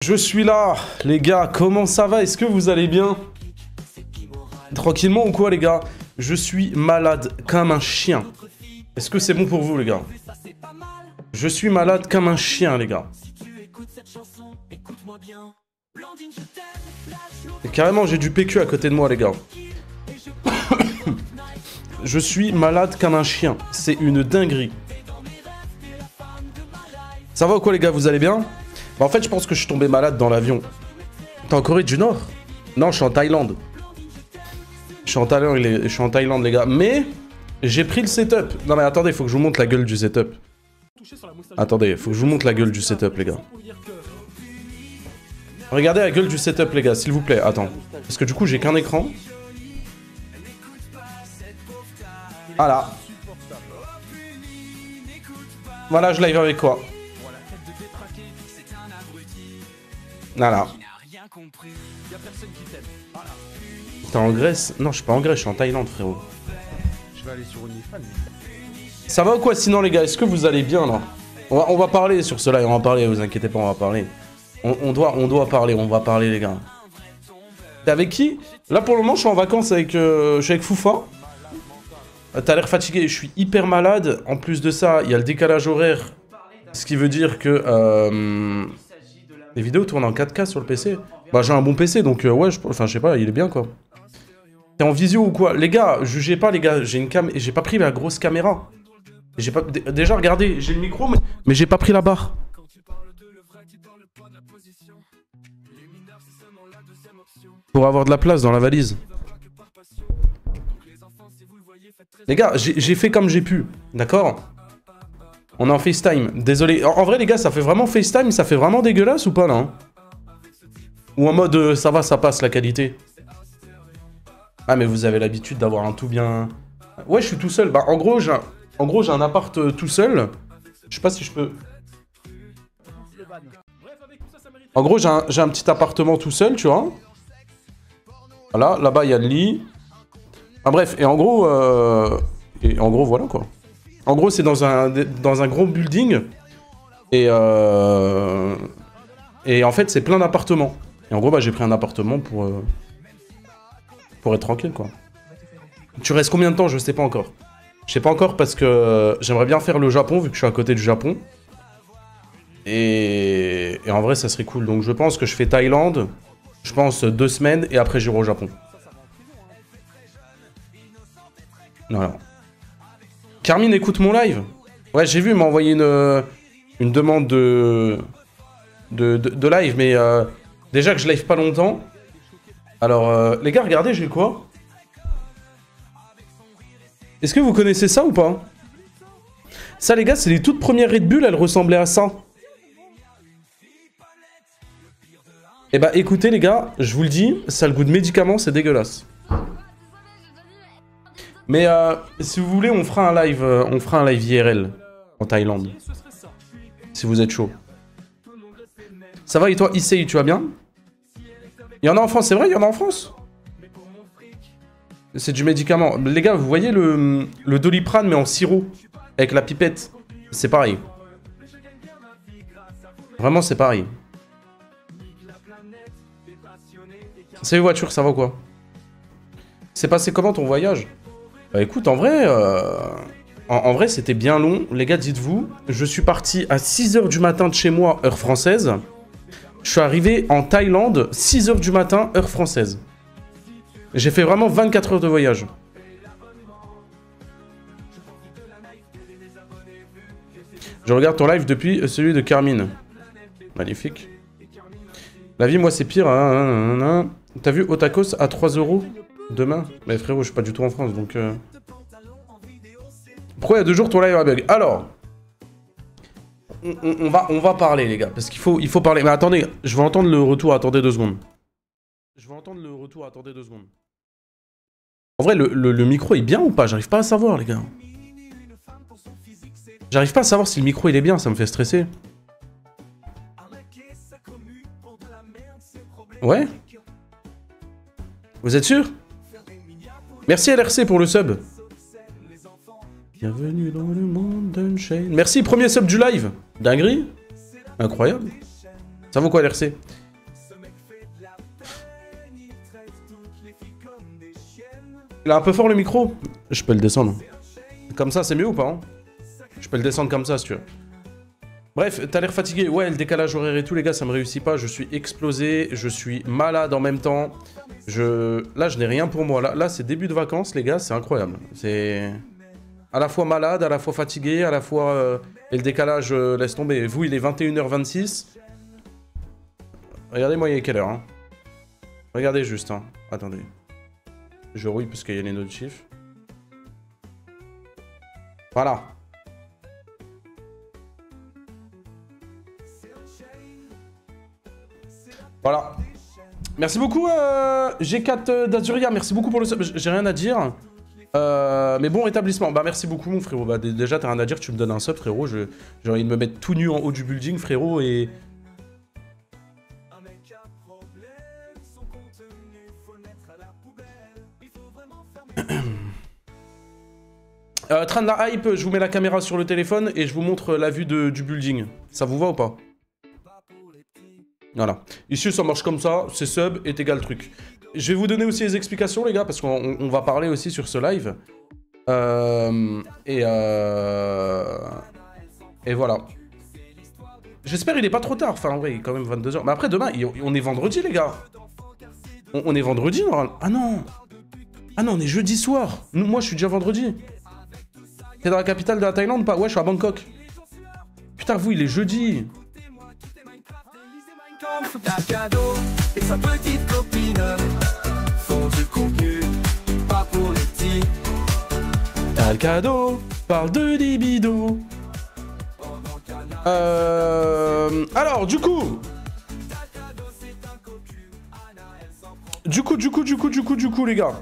Je suis là, les gars, comment ça va? Est-ce que vous allez bien? Tranquillement ou quoi, les gars? Je suis malade comme un chien. Est-ce que c'est bon pour vous, les gars? Je suis malade comme un chien, les gars. Et carrément, j'ai du PQ à côté de moi, les gars. Je suis malade comme un chien. C'est une dinguerie. Ça va ou quoi, les gars? Vous allez bien? Bah, en fait, je pense que je suis tombé malade dans l'avion. T'es en Corée du Nord? Non, je suis en Thaïlande. Je suis en Thaïlande, les gars. Mais j'ai pris le setup. Non, mais attendez, faut que je vous montre la gueule du setup. Attendez, faut que je vous montre la gueule du setup, les gars. Regardez la gueule du setup, les gars, s'il vous plaît. Attends. Parce que du coup, j'ai qu'un écran. Voilà. Voilà, je live avec quoi? Voilà. T'es en Grèce? Non, je suis pas en Grèce, je suis en Thaïlande, frérot. Je vais aller sur OnlyFans. Ça va ou quoi sinon, les gars? Est-ce que vous allez bien, là? On va parler sur ce live, on va parler, vous inquiétez pas, on va parler. On doit parler, on va parler, les gars. T'es avec qui? Là, pour le moment, je suis en vacances avec, je suis avec Foufa. T'as l'air fatigué, je suis hyper malade. En plus de ça, il y a le décalage horaire. Ce qui veut dire que les vidéos tournent en 4K sur le PC. Bah, j'ai un bon PC, donc ouais, enfin, je sais pas, il est bien, quoi. T'es en visio ou quoi? Les gars, jugez pas, les gars. J'ai pas pris la grosse caméra. J'ai pas... Déjà, regardez, j'ai le micro, mais j'ai pas pris la barre. Pour avoir de la place dans la valise. Les gars, j'ai fait comme j'ai pu, d'accord? On est en FaceTime, désolé. En vrai, les gars, ça fait vraiment FaceTime, ça fait vraiment dégueulasse ou pas, là hein? Ou en mode, ça va, ça passe, la qualité. Ah, mais vous avez l'habitude d'avoir un tout bien... Ouais, je suis tout seul. Bah, en gros, j'ai un appart tout seul. Je sais pas si je peux... En gros, j'ai un petit appartement tout seul, tu vois. Voilà, là-bas, il y a le lit. Enfin, bref, et en gros, voilà, quoi. En gros, c'est dans un gros building. Et en fait, c'est plein d'appartements. Et en gros, bah, j'ai pris un appartement pour être tranquille, quoi. Tu restes combien de temps? Je sais pas encore. Je sais pas encore parce que j'aimerais bien faire le Japon, vu que je suis à côté du Japon. Et en vrai, ça serait cool. Donc, je pense que je fais Thaïlande. Je pense 2 semaines et après, j'irai au Japon. Voilà. Carmine écoute mon live. Ouais, j'ai vu, il m'a envoyé une demande de live, mais déjà que je live pas longtemps. Alors, les gars, regardez, j'ai quoi? Est-ce que vous connaissez ça ou pas? Ça, les gars, c'est les toutes premières Red Bull, elles ressemblaient à ça. Eh bah, écoutez, les gars, je vous le dis, ça a le goût de médicament, c'est dégueulasse. Mais si vous voulez, on fera un live IRL en Thaïlande. Si vous êtes chaud. Ça va et toi, Issei, tu vas bien? Il y en a en France, c'est vrai, il y en a en France? C'est du médicament. Les gars, vous voyez le Doliprane, mais en sirop, avec la pipette. C'est pareil. Vraiment, c'est pareil. Salut voiture, ça va quoi? C'est passé comment ton voyage? Bah écoute, en vrai, c'était bien long. Les gars, dites-vous, je suis parti à 6 h du matin de chez moi, heure française. Je suis arrivé en Thaïlande, 6 h du matin, heure française. J'ai fait vraiment 24 heures de voyage. Je regarde ton live depuis celui de Carmine. Magnifique. La vie, moi, c'est pire. Hein. T'as vu Otakos à 3 € demain? Mais frérot, je suis pas du tout en France, donc... Pourquoi il y a 2 jours ton live a bug? Alors... On va parler, les gars, parce qu'il faut parler. Mais attendez, je vais entendre le retour. Attendez 2 secondes. En vrai, le micro est bien ou pas? J'arrive pas à savoir, les gars. J'arrive pas à savoir si le micro il est bien, ça me fait stresser. Ouais? Vous êtes sûr? Merci LRC pour le sub. Bienvenue dans le monde d'Unchained. Merci, premier sub du live. Dinguerie. Incroyable. Ça vaut quoi l'RC? Il est un peu fort le micro. Je peux le descendre. Comme ça, c'est mieux ou pas hein? Je peux le descendre comme ça si tu veux. Bref, t'as l'air fatigué. Ouais, le décalage horaire et tout, les gars, ça me réussit pas. Je suis explosé, je suis malade en même temps. Là, je n'ai rien pour moi. Là c'est début de vacances, les gars, c'est incroyable. C'est à la fois malade, à la fois fatigué, à la fois... Et le décalage, laisse tomber. Vous, il est 21h26. Regardez-moi, il est quelle heure hein? Regardez juste, hein. Attendez. Je rouille parce qu'il y a les notifs. Voilà. Voilà. Merci beaucoup, G4 d'Azuria. Merci beaucoup pour le sub. J'ai rien à dire. Mais bon rétablissement. Bah, merci beaucoup, mon frérot. Bah, déjà, t'as rien à dire. Tu me donnes un sub, frérot. J'ai envie de me mettre tout nu en haut du building, frérot. Et. Train de la hype, je vous mets la caméra sur le téléphone et je vous montre la vue du building. Ça vous va ou pas? Voilà. Ici, ça marche comme ça. C'est sub est égal truc. Je vais vous donner aussi les explications, les gars, parce qu'on va parler aussi sur ce live. Et voilà. J'espère qu'il est pas trop tard. Enfin, en vrai, il est quand même 22h. Mais après, demain, on est vendredi, les gars. On est vendredi, normalement. Ah non. Ah non, on est jeudi soir. Moi, je suis déjà vendredi. T'es dans la capitale de la Thaïlande ou pas? Ouais, je suis à Bangkok. Putain, vous, il est jeudi. Ta cadeau et sa petite copine font du contenu, pas pour les petits. T'as le cadeau, parle de libido. Alors, du coup, les gars.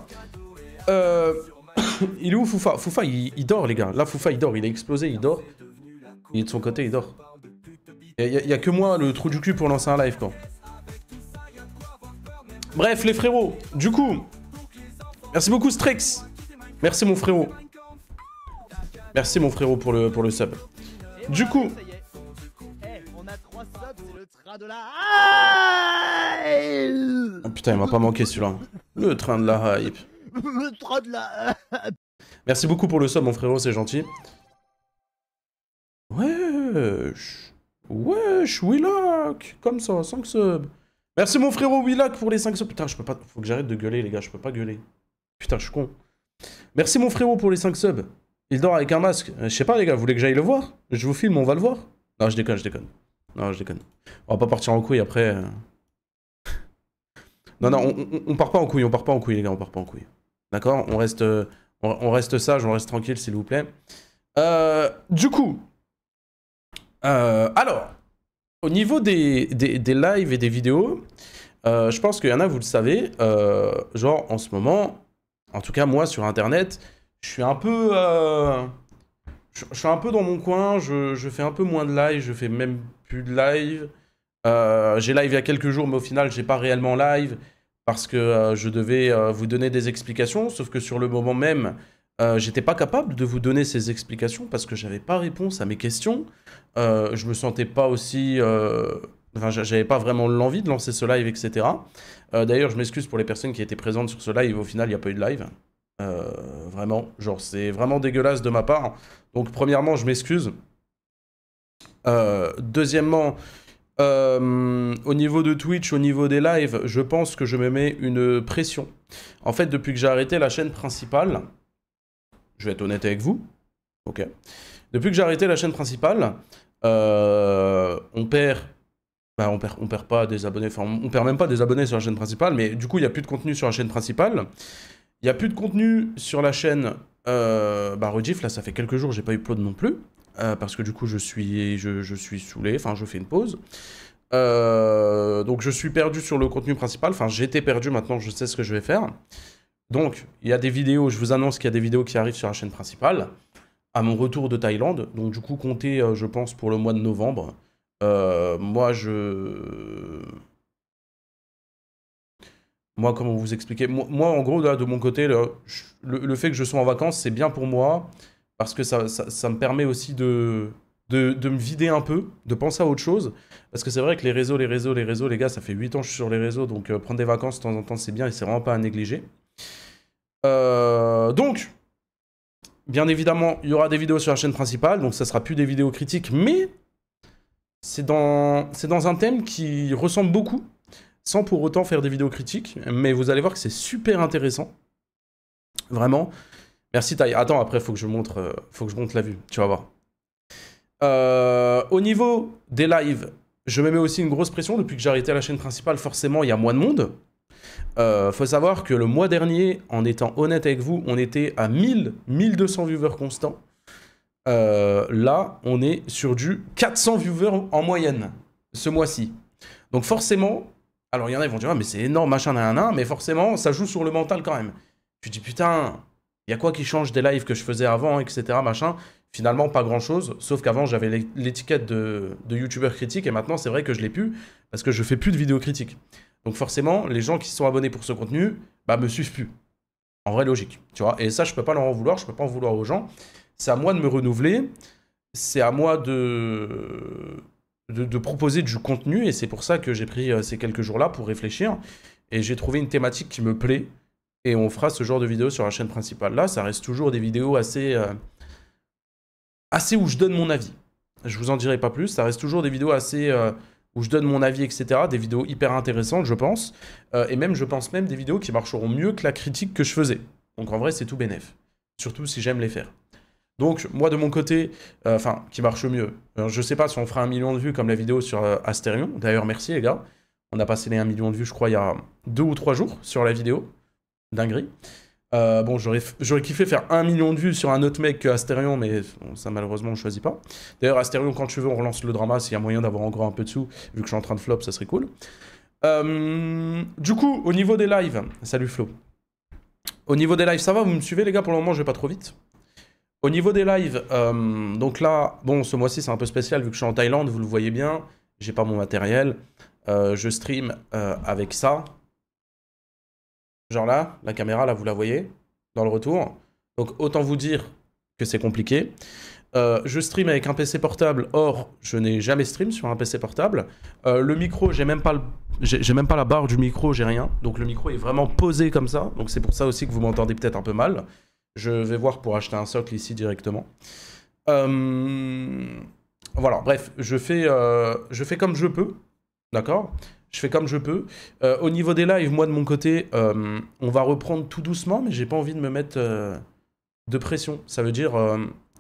Il est où Foufa? Foufa, il dort, les gars. Là, Foufa, il dort. Il a explosé, il dort. Il est de son côté, il dort. Il y a que moi, le trou du cul, pour lancer un live, quoi. Bref, les frérots, du coup... Merci beaucoup, Strex. Merci, mon frérot. Merci, mon frérot, pour le sub. Du coup... On a 3 subs, c'est le train de la... Ah, putain, il m'a pas manqué, celui-là. Le train de la hype. Le train de la... Merci beaucoup pour le sub, mon frérot, c'est gentil. Wesh. Wesh, Willac. Comme ça, 5 subs. Merci, mon frérot Willac, pour les 5 subs. Putain, je peux pas... Faut que j'arrête de gueuler, les gars. Je peux pas gueuler. Putain, je suis con. Merci, mon frérot, pour les 5 subs. Il dort avec un masque. Je sais pas, les gars, vous voulez que j'aille le voir? Je vous filme, on va le voir? Non, je déconne, je déconne. Non, je déconne. On va pas partir en couille après. Non, non, on part pas en couille, les gars, on part pas en couille. D'accord? On reste sage, on reste tranquille, s'il vous plaît. Du coup... alors, au niveau des lives et des vidéos, je pense qu'il y en a, vous le savez, genre en ce moment, en tout cas moi sur internet, je suis un peu, je suis un peu dans mon coin, je fais un peu moins de live, je fais même plus de live. J'ai live il y a quelques jours, mais au final j'ai pas réellement live parce que je devais vous donner des explications, sauf que sur le moment même, j'étais pas capable de vous donner ces explications parce que j'avais pas réponse à mes questions. Je me sentais pas aussi... Enfin, j'avais pas vraiment l'envie de lancer ce live, etc. D'ailleurs, je m'excuse pour les personnes qui étaient présentes sur ce live. Au final, il n'y a pas eu de live. Vraiment. Genre, c'est vraiment dégueulasse de ma part. Donc, premièrement, je m'excuse. Deuxièmement, au niveau de Twitch, au niveau des lives, je pense que je me mets une pression. En fait, depuis que j'ai arrêté la chaîne principale... Je vais être honnête avec vous. Ok. Depuis que j'ai arrêté la chaîne principale, on perd... Bah, on perd pas des abonnés. Enfin, on perd même pas des abonnés sur la chaîne principale, mais du coup, il n'y a plus de contenu sur la chaîne principale. Il n'y a plus de contenu sur la chaîne... bah, Rediff, là, ça fait quelques jours, j'ai pas upload non plus. Parce que du coup, je suis saoulé. Enfin, je fais une pause. Donc, je suis perdu sur le contenu principal. Enfin, j'étais perdu. Maintenant, je sais ce que je vais faire. Donc, il y a des vidéos, je vous annonce qu'il y a des vidéos qui arrivent sur la chaîne principale, à mon retour de Thaïlande. Donc, du coup, comptez, je pense, pour le mois de novembre. Moi, comment vous expliquer? Moi, en gros, là, de mon côté, le fait que je sois en vacances, c'est bien pour moi, parce que ça me permet aussi de de me vider un peu, de penser à autre chose. Parce que c'est vrai que les réseaux, les gars, ça fait 8 ans que je suis sur les réseaux, donc prendre des vacances de temps en temps, c'est bien et c'est vraiment pas à négliger. Donc, bien évidemment, il y aura des vidéos sur la chaîne principale, donc ça sera plus des vidéos critiques, mais c'est dans un thème qui ressemble beaucoup, sans pour autant faire des vidéos critiques, mais vous allez voir que c'est super intéressant. Vraiment. Merci Taï. Attends, après, faut que je montre la vue, tu vas voir. Au niveau des lives, je me mets aussi une grosse pression depuis que j'ai arrêté la chaîne principale. Forcément, il y a moins de monde. Faut savoir que le mois dernier, en étant honnête avec vous, on était à 1200 viewers constants. Là, on est sur du 400 viewers en moyenne ce mois-ci. Donc forcément, alors il y en a qui vont dire ah, mais c'est énorme, machin, nan, mais forcément, ça joue sur le mental quand même. Tu te dis putain, il y a quoi qui change des lives que je faisais avant, etc. machin. Finalement, pas grand-chose, sauf qu'avant, j'avais l'étiquette de youtubeur critique, et maintenant, c'est vrai que je l'ai plus, parce que je fais plus de vidéos critiques. Donc forcément, les gens qui se sont abonnés pour ce contenu, bah, me suivent plus. En vrai, logique, tu vois. Et ça, je peux pas leur en vouloir, je peux pas en vouloir aux gens. C'est à moi de me renouveler, c'est à moi de proposer du contenu, et c'est pour ça que j'ai pris ces quelques jours-là pour réfléchir, et j'ai trouvé une thématique qui me plaît, et on fera ce genre de vidéos sur la chaîne principale. Là, ça reste toujours des vidéos assez où je donne mon avis. Je vous en dirai pas plus, ça reste toujours des vidéos assez où je donne mon avis, etc. Des vidéos hyper intéressantes, je pense. Et même, je pense même des vidéos qui marcheront mieux que la critique que je faisais. Donc en vrai, c'est tout bénef. Surtout si j'aime les faire. Donc, moi, de mon côté, enfin, qui marche mieux. Alors, je sais pas si on fera 1 million de vues comme la vidéo sur Astérion. D'ailleurs, merci les gars. On a passé les 1 million de vues, je crois, il y a 2 ou 3 jours sur la vidéo. Dinguerie. Bon, j'aurais kiffé faire 1 million de vues sur un autre mec que Astérion, mais bon, ça, malheureusement, on ne choisit pas. D'ailleurs, Astérion, quand tu veux, on relance le drama. S'il y a moyen d'avoir encore un peu de sous, vu que je suis en train de flop, ça serait cool. Du coup, au niveau des lives... Salut Flo. Au niveau des lives, ça va? Vous me suivez, les gars? Pour le moment, je vais pas trop vite. Au niveau des lives, donc là, bon, ce mois-ci, c'est un peu spécial, vu que je suis en Thaïlande, vous le voyez bien. J'ai pas mon matériel. Je stream avec ça. Genre là, la caméra, là, vous la voyez, dans le retour. Donc, autant vous dire que c'est compliqué. Je stream avec un PC portable. Or, je n'ai jamais stream sur un PC portable. Le micro, j'ai même pas la barre du micro, j'ai rien. Donc, le micro est vraiment posé comme ça. Donc, c'est pour ça aussi que vous m'entendez peut-être un peu mal. Je vais voir pour acheter un socle ici directement. Voilà, bref, je fais comme je peux. D'accord ? Je fais comme je peux. Au niveau des lives, moi de mon côté, on va reprendre tout doucement, mais j'ai pas envie de me mettre de pression. Ça veut dire,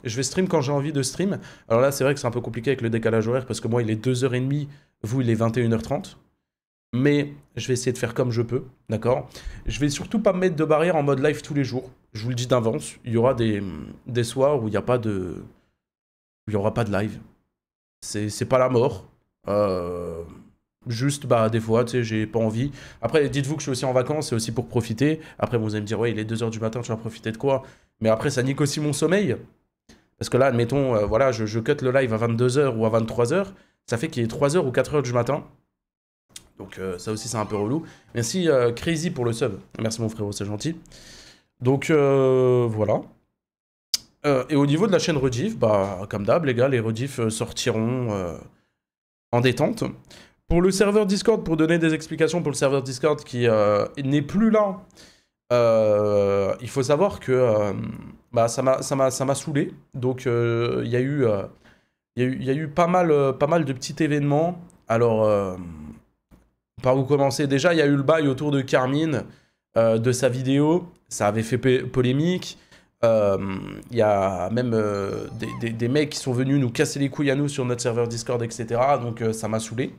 je vais stream quand j'ai envie de stream. Alors là, c'est vrai que c'est un peu compliqué avec le décalage horaire, parce que moi, il est 2h30, vous, il est 21h30. Mais je vais essayer de faire comme je peux, d'accord? Je vais surtout pas me mettre de barrière en mode live tous les jours. Je vous le dis d'avance, il y aura des soirs où il n'y a pas de... Il n'y aura pas de live. C'est pas la mort. Juste, bah, des fois, tu sais, j'ai pas envie. Après, dites-vous que je suis aussi en vacances, c'est aussi pour profiter. Après, vous allez me dire, ouais, il est 2h du matin, tu vas profiter de quoi? Mais après, ça nique aussi mon sommeil. Parce que là, admettons, voilà, je cut le live à 22h ou à 23h. Ça fait qu'il est 3h ou 4h du matin. Donc, ça aussi, c'est un peu relou. Merci, Crazy, pour le sub. Merci, mon frérot, c'est gentil. Donc, voilà. Et au niveau de la chaîne rediff, bah, comme d'hab, les gars, les rediffs sortiront en détente. Pour le serveur Discord, pour donner des explications pour le serveur Discord qui n'est plus là, il faut savoir que bah, ça m'a saoulé. Donc il y a eu pas mal de petits événements. Alors, par où commencer? Déjà, il y a eu le bail autour de Carmine, de sa vidéo. Ça avait fait polémique. Il y a même des mecs qui sont venus nous casser les couilles à nous sur notre serveur Discord, etc. Donc ça m'a saoulé.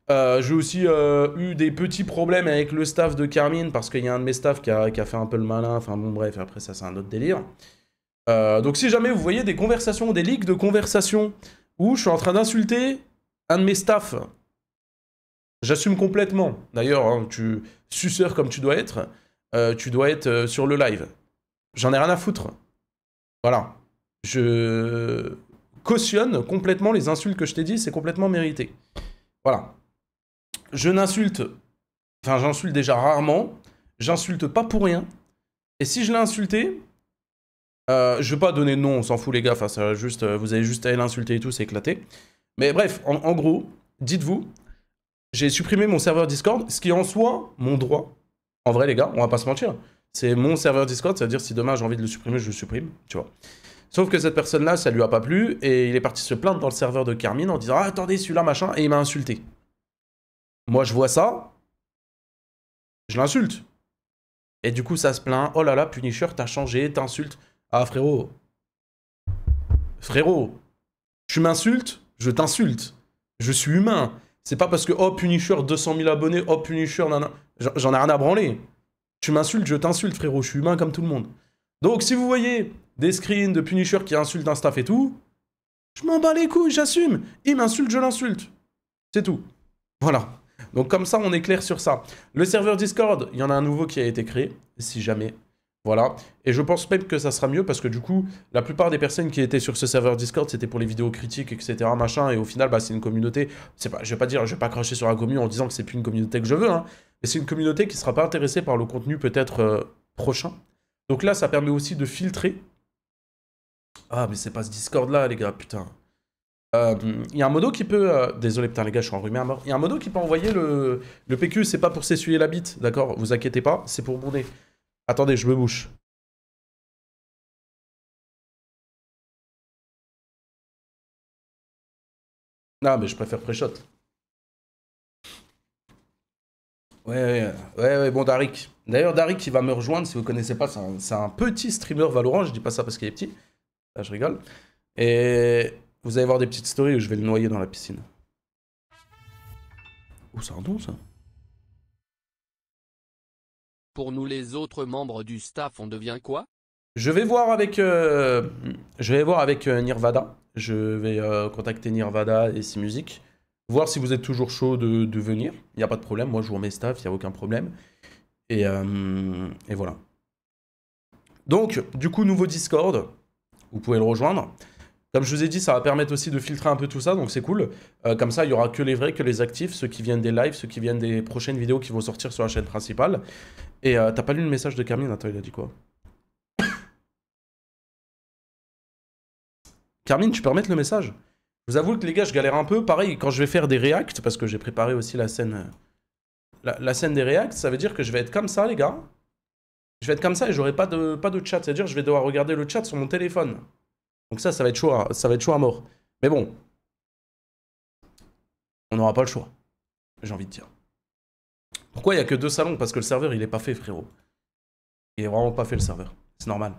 J'ai aussi eu des petits problèmes avec le staff de Carmine parce qu'il y a un de mes staffs qui a fait un peu le malin. Enfin bon, bref, après ça, c'est un autre délire. Donc si jamais vous voyez des conversations, des leaks de conversations où je suis en train d'insulter un de mes staffs, j'assume complètement. D'ailleurs, hein, tu suceur comme tu dois être sur le live. J'en ai rien à foutre. Voilà. Je cautionne complètement les insultes que je t'ai dit, c'est complètement mérité. Voilà. Je n'insulte... Enfin, j'insulte déjà rarement. J'insulte pas pour rien. Et si je l'ai insulté, Je vais pas donner de nom, on s'en fout les gars, enfin, ça, juste, vous avez juste à l'insulter et tout, c'est éclaté. Mais bref, en gros, dites-vous, j'ai supprimé mon serveur Discord, ce qui est en soi mon droit. En vrai les gars, on va pas se mentir. C'est mon serveur Discord, ça veut dire si demain j'ai envie de le supprimer, je le supprime, tu vois. Sauf que cette personne-là, ça lui a pas plu, et il est parti se plaindre dans le serveur de Carmine en disant « Ah, attendez, celui-là, machin », et il m'a insulté. Moi, je vois ça, je l'insulte. Et du coup, ça se plaint « Oh là là, Punisher, t'as changé, t'insultes. » Ah, frérot. Frérot. Tu m'insultes, je t'insulte. Je suis humain. C'est pas parce que « Oh, Punisher, 200 000 abonnés, oh, Punisher, nanana. » J'en ai rien à branler. Tu m'insultes, je t'insulte, frérot. Je suis humain comme tout le monde. Donc, si vous voyez des screens de Punisher qui insultent un staff et tout, je m'en bats les couilles, j'assume. Il m'insulte, je l'insulte. C'est tout. Voilà. Donc, comme ça, on est clair sur ça. Le serveur Discord, il y en a un nouveau qui a été créé, si jamais. Voilà. Et je pense même que ça sera mieux parce que du coup, la plupart des personnes qui étaient sur ce serveur Discord, c'était pour les vidéos critiques, etc. Machin. Et au final, bah, c'est une communauté. Pas, je vais pas cracher sur la commune en disant que c'est plus une communauté que je veux, hein. Mais c'est une communauté qui sera pas intéressée par le contenu peut-être prochain. Donc là, ça permet aussi de filtrer. Ah, mais c'est pas ce Discord-là, les gars, putain. Il y a un modo qui peut... Désolé, putain, les gars, je suis enrhumé à mort. Il y a un modo qui peut envoyer le PQ, c'est pas pour s'essuyer la bite, d'accord? Vous inquiétez pas, c'est pour mon nez. Attendez, je me bouche. Non, mais je préfère pré-shot. Ouais, bon, Darik. D'ailleurs, Darik, il va me rejoindre, si vous connaissez pas, c'est un petit streamer Valorant, je dis pas ça parce qu'il est petit. Là, je rigole. Et vous allez voir des petites stories où je vais le noyer dans la piscine. Oh, c'est un don, ça. Pour nous les autres membres du staff, on devient quoi? Je vais voir avec, Nirvana. Je vais contacter Nirvana et ses musiques. Voir si vous êtes toujours chaud de venir. Il n'y a pas de problème. Moi, je vous remets staff, il n'y a aucun problème. Et voilà. Donc, du coup, nouveau Discord. Vous pouvez le rejoindre. Comme je vous ai dit, ça va permettre aussi de filtrer un peu tout ça, donc c'est cool. Comme ça, il n'y aura que les vrais, que les actifs, ceux qui viennent des lives, ceux qui viennent des prochaines vidéos qui vont sortir sur la chaîne principale. Et t'as pas lu le message de Carmine? Attends, il a dit quoi? Carmine, tu peux remettre le message? Je vous avoue que les gars, je galère un peu. Pareil, quand je vais faire des reacts, parce que j'ai préparé aussi la scène, la scène des reacts, ça veut dire que je vais être comme ça, les gars. Je vais être comme ça et j'aurai pas de chat. C'est-à-dire que je vais devoir regarder le chat sur mon téléphone. Donc ça va être chaud, ça va être chaud à mort. Mais bon, on n'aura pas le choix, j'ai envie de dire. Pourquoi il n'y a que 2 salons? Parce que le serveur, il est pas fait, frérot. Il est vraiment pas fait, le serveur. C'est normal.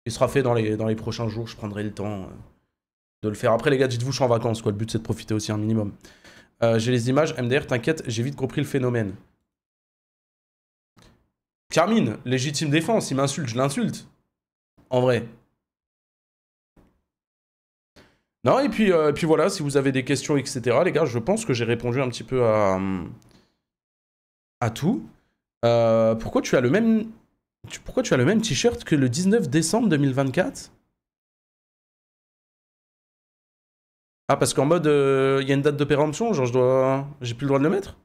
Il sera fait dans les prochains jours, je prendrai le temps de le faire. Après, les gars, dites-vous, je suis en vacances, quoi. Le but, c'est de profiter aussi un minimum. J'ai les images, MDR, t'inquiète, j'ai vite compris le phénomène. Carmine, légitime défense, il m'insulte, je l'insulte. En vrai. Non, et puis voilà, si vous avez des questions, etc., les gars, je pense que j'ai répondu un petit peu à tout. Pourquoi tu as le même t-shirt que le 19 décembre 2024? Ah, parce qu'en mode, il y a une date de péremption, genre j'ai plus le droit de le mettre?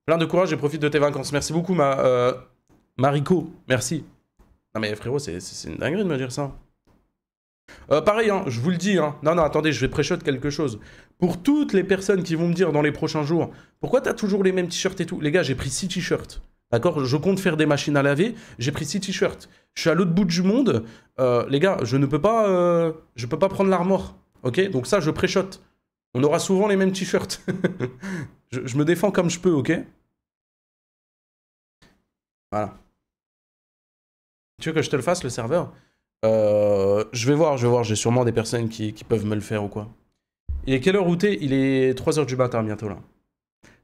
Plein de courage et profite de tes vacances. Merci beaucoup, Mariko, merci. Non mais frérot, c'est une dinguerie de me dire ça. Pareil, hein, je vous le dis, hein. Non, attendez, je vais pré-shot quelque chose. Pour toutes les personnes qui vont me dire dans les prochains jours, pourquoi t'as toujours les mêmes t-shirts et tout? Les gars, j'ai pris 6 t-shirts. D'accord? Je compte faire des machines à laver, j'ai pris 6 t-shirts. Je suis à l'autre bout du monde. Les gars, je peux pas prendre l'armor. Ok? Donc ça, je pré-shot. On aura souvent les mêmes t-shirts. je me défends comme je peux, ok? Voilà. Tu veux que je te le fasse, le serveur? Je vais voir, j'ai sûrement des personnes qui peuvent me le faire ou quoi. Il est quelle heure où t'es? Il est 3 h du matin bientôt là.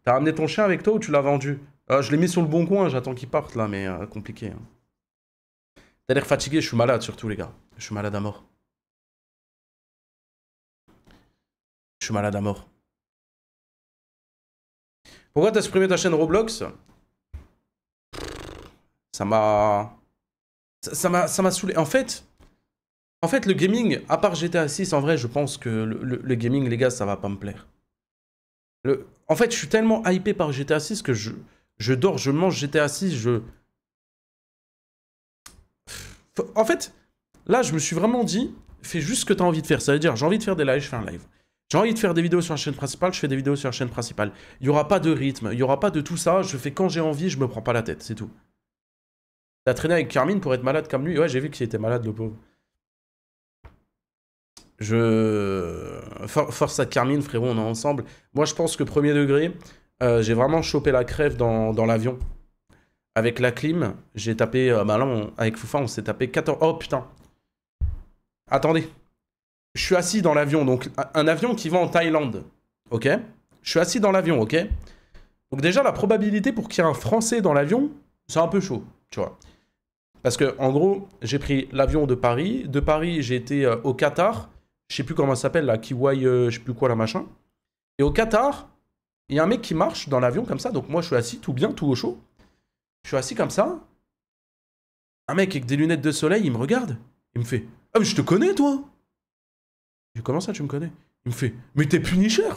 T'as ramené ton chien avec toi ou tu l'as vendu? Je l'ai mis sur le bon coin, j'attends qu'il parte là, mais compliqué. Hein. T'as l'air fatigué, je suis malade surtout les gars. Je suis malade à mort. Je suis malade à mort. Pourquoi t'as supprimé ta chaîne Roblox? Ça m'a saoulé. En fait, le gaming, à part GTA 6, en vrai, je pense que le gaming, les gars, ça va pas me plaire. En fait, je suis tellement hypé par GTA 6 que je dors, je mange GTA 6, En fait, là, je me suis vraiment dit, fais juste ce que t'as envie de faire. Ça veut dire, j'ai envie de faire des lives, je fais un live. J'ai envie de faire des vidéos sur la chaîne principale, je fais des vidéos sur la chaîne principale. Il n'y aura pas de rythme, il n'y aura pas de tout ça, je fais quand j'ai envie, je me prends pas la tête, c'est tout. T'as traîné avec Carmine pour être malade comme lui? Ouais, j'ai vu qu'il était malade, le pauvre. Force à Carmine, frérot, on est ensemble. Moi, je pense que premier degré, j'ai vraiment chopé la crève dans l'avion. Avec la clim, j'ai tapé... bah là, avec Foufa, on s'est tapé 14... Oh, putain. Attendez. Je suis assis dans l'avion, donc un avion qui va en Thaïlande. Ok? Je suis assis dans l'avion, ok? Donc déjà, la probabilité pour qu'il y ait un Français dans l'avion, c'est un peu chaud, tu vois. Parce que, en gros, j'ai pris l'avion de Paris. De Paris, j'ai été au Qatar. Je sais plus comment ça s'appelle, là, Kiwai, je sais plus quoi, la machin. Et au Qatar, il y a un mec qui marche dans l'avion comme ça. Donc moi, je suis assis, tout bien, tout au chaud. Je suis assis comme ça. Un mec avec des lunettes de soleil, il me regarde. Il me fait « Ah, mais je te connais, toi !» Je dis « Comment ça, tu me connais ?» Il me fait « Mais t'es Punisher !»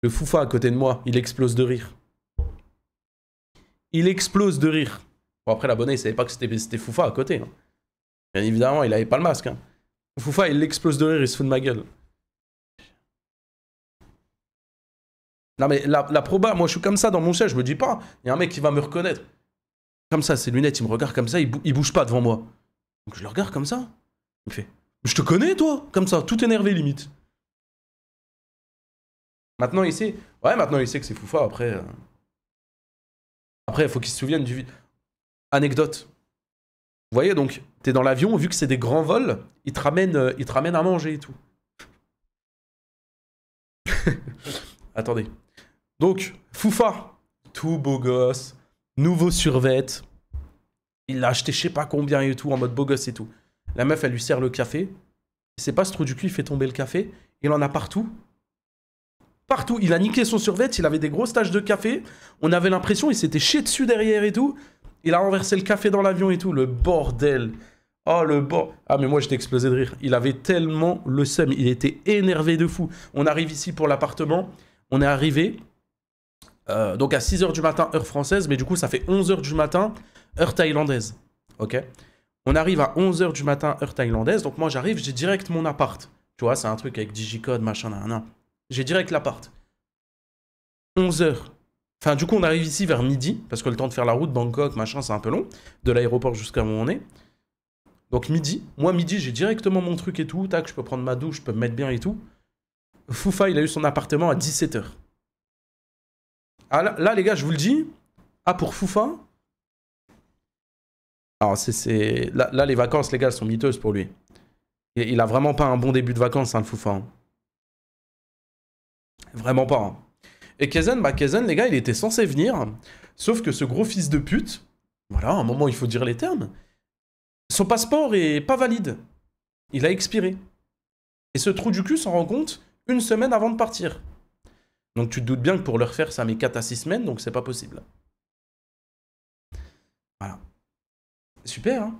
Le Foufa à côté de moi, il explose de rire. Il explose de rire. Bon, après, l'abonné, il savait pas que c'était Foufa à côté. Hein. Bien évidemment, il avait pas le masque. Hein. Foufa, il explose de rire, il se fout de ma gueule. Non, mais la proba, moi, je suis comme ça dans mon siège, je me dis pas, il y a un mec qui va me reconnaître. Comme ça, ses lunettes, il me regarde comme ça, il bouge pas devant moi. Donc je le regarde comme ça. Il me fait « Je te connais, toi ?» Comme ça, tout énervé, limite. Maintenant, il sait... Ouais, maintenant, il sait que c'est Foufa, après... Après, il faut qu'il se souvienne du... Anecdote. Vous voyez, donc, t'es dans l'avion, vu que c'est des grands vols, ils te ramènent à manger et tout. Attendez. Donc, Foufa, tout beau gosse, nouveau survêt. Il l'a acheté je sais pas combien et tout, en mode beau gosse et tout. La meuf, elle lui sert le café. Il sait pas ce trou du cul, il fait tomber le café. Il en a partout. Partout. Il a niqué son survêt, il avait des grosses taches de café. On avait l'impression, il s'était chié dessus derrière et tout. Il a renversé le café dans l'avion et tout. Le bordel. Oh, le bordel. Ah, mais moi, j'étais explosé de rire. Il avait tellement le seum. Il était énervé de fou. On arrive ici pour l'appartement. On est arrivé donc à 6h du matin, heure française. Mais du coup, ça fait 11h du matin, heure thaïlandaise. Ok? On arrive à 11h du matin, heure thaïlandaise. Donc moi, j'arrive, j'ai direct mon appart. Tu vois, c'est un truc avec digicode, machin, nan. J'ai direct l'appart. 11h. Enfin, du coup, on arrive ici vers midi, parce que le temps de faire la route, Bangkok, machin, c'est un peu long. De l'aéroport jusqu'à où on est. Donc midi. Moi, midi, j'ai directement mon truc et tout. Tac, je peux prendre ma douche, je peux me mettre bien et tout. Foufa, il a eu son appartement à 17h. Ah, là, les gars, je vous le dis. Ah, pour Foufa. Alors, là, les vacances, les gars, elles sont miteuses pour lui. Et il a vraiment pas un bon début de vacances, hein, le Foufa. Hein. Vraiment pas. Hein. Et Kezen, bah Kezen, les gars, il était censé venir. Sauf que ce gros fils de pute, voilà, à un moment, il faut dire les termes. Son passeport est pas valide. Il a expiré. Et ce trou du cul s'en rend compte une semaine avant de partir. Donc tu te doutes bien que pour le refaire, ça met 4 à 6 semaines, donc c'est pas possible. Voilà. Super, hein.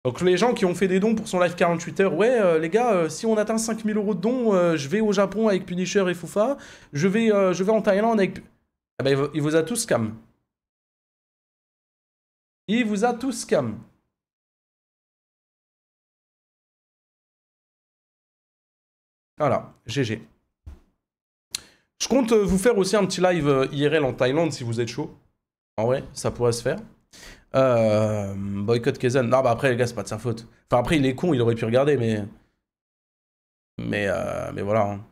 Donc les gens qui ont fait des dons pour son live 48 heures, ouais, les gars, si on atteint 5000 € de dons, je vais au Japon avec Punisher et Foufa, je vais en Thaïlande avec... Ah ben, il vous a tous scam. Il vous a tous scam. Voilà, GG. Je compte vous faire aussi un petit live IRL en Thaïlande si vous êtes chaud. En vrai, ça pourrait se faire. Boycott Kezen. Non, bah après, les gars, c'est pas de sa faute. Enfin, après, il est con, il aurait pu regarder, mais voilà. Hein.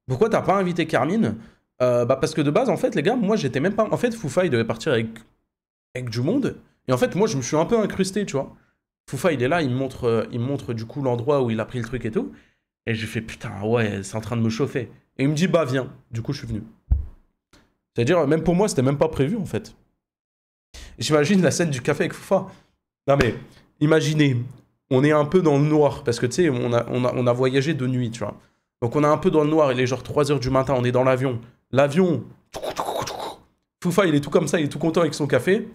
Pourquoi t'as pas invité Carmine? Bah, parce que de base, en fait, les gars, moi, j'étais même pas... En fait, Foufa, il devait partir avec du monde. Et en fait, moi, je me suis un peu incrusté, tu vois. Foufa, il est là, il me montre du coup l'endroit où il a pris le truc et tout. Et j'ai fait, putain, ouais, c'est en train de me chauffer. Et il me dit, bah, viens. Du coup, je suis venu. C'est-à-dire, même pour moi, c'était même pas prévu, en fait. J'imagine la scène du café avec Foufa. Non mais, imaginez, on est un peu dans le noir, parce que tu sais, on a voyagé de nuit, tu vois. Donc on est un peu dans le noir, il est genre 3h du matin, on est dans l'avion. L'avion, Foufa, il est tout comme ça, il est tout content avec son café.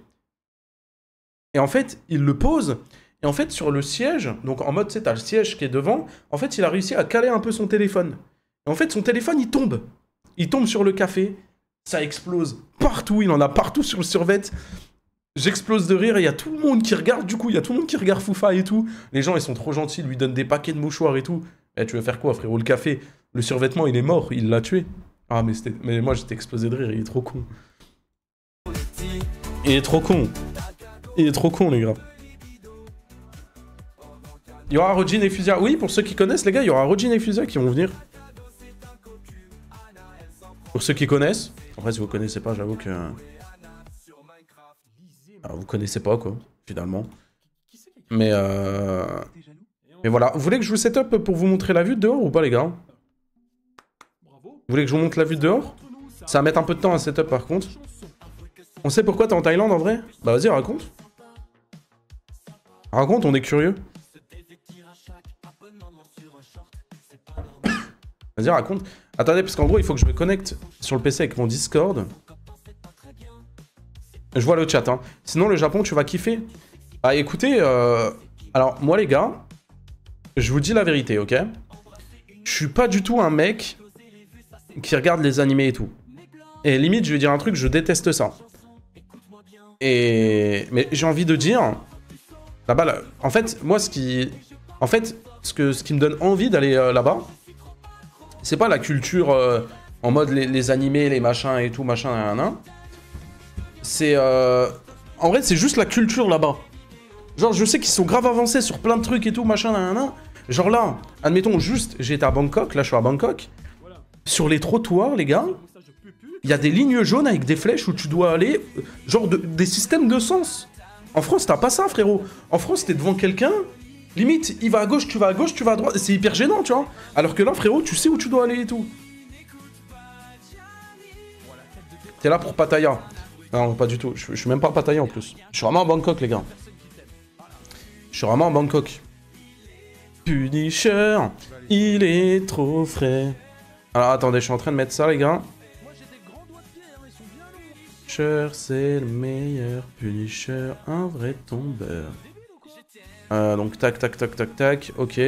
Et en fait, il le pose, et en fait, sur le siège, donc en mode, tu sais, t'as le siège qui est devant, en fait, il a réussi à caler un peu son téléphone. Et en fait, son téléphone, il tombe. Il tombe sur le café, ça explose partout, il en a partout sur le survêt. J'explose de rire et il y a tout le monde qui regarde, du coup, il y a tout le monde qui regarde Foufa et tout. Les gens, ils sont trop gentils, ils lui donnent des paquets de mouchoirs et tout. Eh, tu veux faire quoi, frérot? Le café, le survêtement, il est mort, il l'a tué. Ah, mais moi, j'étais explosé de rire, il est trop con. Il est trop con. Il est trop con, les gars. Il y aura Rodin et Fusia. Oui, pour ceux qui connaissent, les gars, il y aura Rodin et Fusia qui vont venir. Pour ceux qui connaissent. Après, si vous connaissez pas, j'avoue que... Alors, vous connaissez pas, quoi, finalement. Mais voilà. Vous voulez que je vous set up pour vous montrer la vue de dehors ou pas, les gars? Vous voulez que je vous montre la vue de dehors? Ça va mettre un peu de temps à setup, par contre. On sait pourquoi t'es en Thaïlande, en vrai? Bah, vas-y, raconte. Raconte, on est curieux. Vas-y, raconte. Attendez, parce qu'en gros, il faut que je me connecte sur le PC avec mon Discord. Je vois le chat, hein. Sinon, le Japon, tu vas kiffer. Ah, écoutez, alors, moi, les gars, je vous dis la vérité, ok? Je suis pas du tout un mec qui regarde les animés et tout. Et limite, je vais dire un truc, je déteste ça. Mais j'ai envie de dire... Là-bas, là, en fait, moi, ce qui me donne envie d'aller là-bas, c'est pas la culture en mode les animés, les machins et tout, machin, nan. C'est... En vrai, c'est juste la culture là-bas. Genre, je sais qu'ils sont grave avancés sur plein de trucs et tout, machin, nan. Genre là, admettons juste, j'étais à Bangkok, là je suis à Bangkok. Sur les trottoirs, les gars, il y a des lignes jaunes avec des flèches où tu dois aller, genre des systèmes de sens. En France, t'as pas ça, frérot. En France, t'es devant quelqu'un, limite, il va à gauche, tu vas à gauche, tu vas à droite. C'est hyper gênant, tu vois. Alors que là, frérot, tu sais où tu dois aller et tout. T'es là pour Pattaya. Non, pas du tout. Je suis même pas à Pattaya en plus. Je suis vraiment à Bangkok, les gars. Je suis vraiment à Bangkok. Punisher, il est trop frais. Alors, attendez, je suis en train de mettre ça, les gars. Punisher, c'est le meilleur. Punisher, un vrai tombeur. Donc, tac, tac, tac, tac, tac. Ok.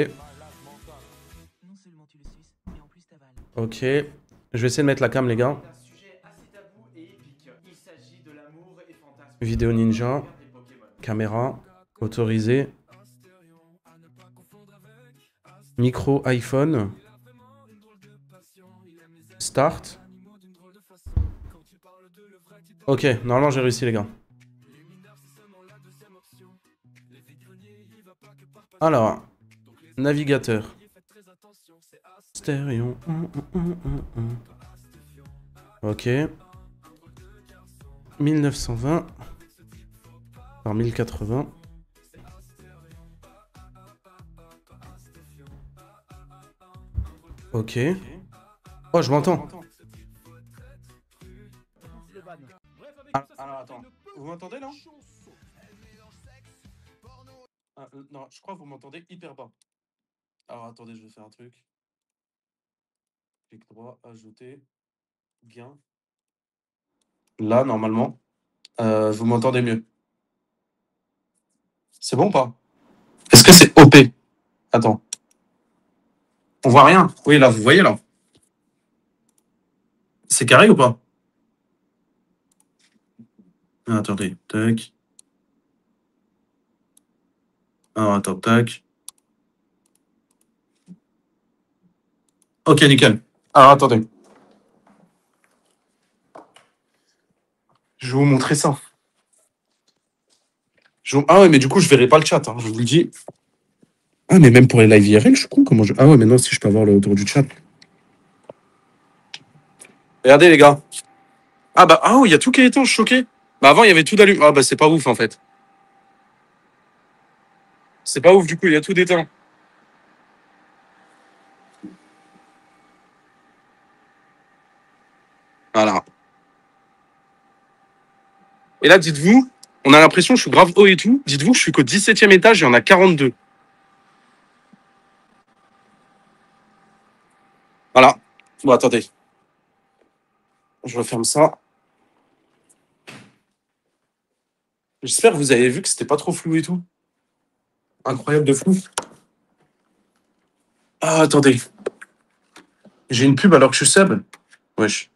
Ok. Je vais essayer de mettre la cam, les gars. Vidéo ninja. Caméra. Autorisé. Micro iPhone. Start. Ok, normalement j'ai réussi, les gars. Alors, navigateur. Stéréo. Ok. 1920 par 1080. Ok. Oh, je m'entends. Alors, attends. Vous m'entendez, là? Non, je crois que vous m'entendez hyper bas. Alors, attendez, je vais faire un truc. Clic droit, ajouter, gain. Là, normalement, vous m'entendez mieux. C'est bon ou pas? Est-ce que c'est OP? Attends. On voit rien. Oui, là, vous voyez, là. C'est carré ou pas? Ah, attendez, tac. Ah, attends, tac. Ok, nickel. Alors, attendez. Je vais vous montrer ça. Ah ouais, mais du coup, je verrai pas le chat, hein, je vous le dis. Ah, mais même pour les live IRL, je suis con, comment je... Ah ouais, mais non, si je peux avoir le retour du chat. Regardez, les gars. Ah bah, ah, il y a tout qui est éteint, je suis choqué. Bah, avant, il y avait tout d'allumé. Ah bah, c'est pas ouf, en fait. C'est pas ouf, du coup, il y a tout d'éteint. Voilà. Et là, dites-vous, on a l'impression que je suis grave haut et tout. Dites-vous que je suis qu'au 17e étage, il y en a 42. Voilà. Bon, attendez. Je referme ça. J'espère que vous avez vu que c'était pas trop flou et tout. Incroyable de fou. Ah, attendez. J'ai une pub alors que je suis sub. Wesh.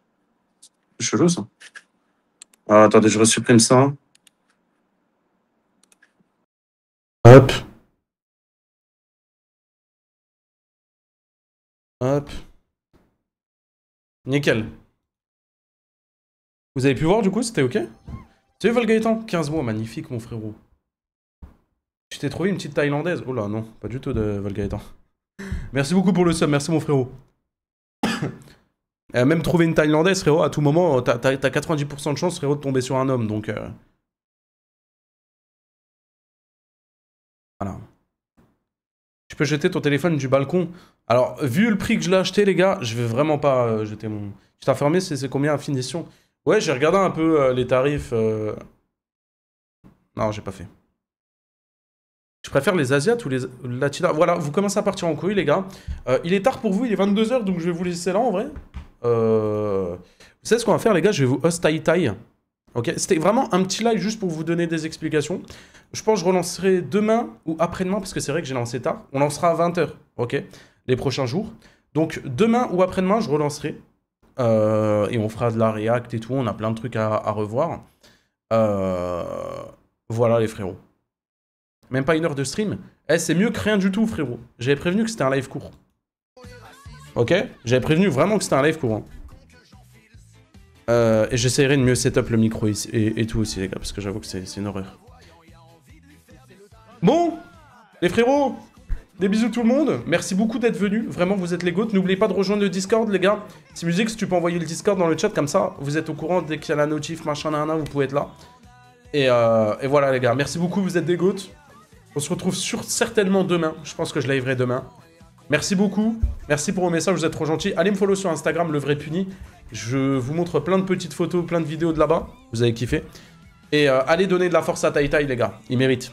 C'est chelou, ça. Ah, attendez, je resupprime ça. Hop. Hop. Nickel. Vous avez pu voir du coup, c'était ok? Salut Volgaëtan, 15 mois, magnifique mon frérot. Je t'ai trouvé une petite thaïlandaise. Oh là non, pas du tout de Volgaëtan. Merci beaucoup pour le sub, merci mon frérot. Même trouver une thaïlandaise, frérot, à tout moment, t'as 90% de chance, frérot, de tomber sur un homme, donc... Voilà. Tu peux jeter ton téléphone du balcon. Alors, vu le prix que je l'ai acheté, les gars, je vais vraiment pas jeter mon... Je t'ai informé, c'est combien à finition? Ouais, j'ai regardé un peu les tarifs. Non, j'ai pas fait. Je préfère les Asiates ou les Latinas. Voilà, vous commencez à partir en couille, les gars. Il est tard pour vous, il est 22 h, donc je vais vous laisser là, en vrai. Vous savez ce qu'on va faire, les gars? Je vais vous host tai. Ok, c'était vraiment un petit live juste pour vous donner des explications. Je pense que je relancerai demain ou après-demain, parce que c'est vrai que j'ai lancé tard. On lancera à 20 h, ok, les prochains jours. Donc, demain ou après-demain, je relancerai. Et on fera de la react et tout, on a plein de trucs à revoir. Voilà les frérots. Même pas 1 heure de stream. Eh, c'est mieux que rien du tout, frérot. J'avais prévenu que c'était un live court. Ok? J'avais prévenu vraiment que c'était un live court. Hein. Et j'essaierai de mieux setup le micro ici, et tout aussi, les gars, parce que j'avoue que c'est une horreur. Bon, les frérots, des bisous tout le monde. Merci beaucoup d'être venus. Vraiment, vous êtes les goats. N'oubliez pas de rejoindre le Discord, les gars. Si musique, si tu peux envoyer le Discord dans le chat, comme ça, vous êtes au courant dès qu'il y a la notif, machin, nana, vous pouvez être là. Et voilà, les gars. Merci beaucoup, vous êtes des goats. On se retrouve certainement demain. Je pense que je liverai demain. Merci beaucoup. Merci pour vos messages, vous êtes trop gentils. Allez me follow sur Instagram, le vrai puni. Je vous montre plein de petites photos, plein de vidéos de là-bas. Vous avez kiffé. Et allez donner de la force à Tai Tai, les gars. Il mérite.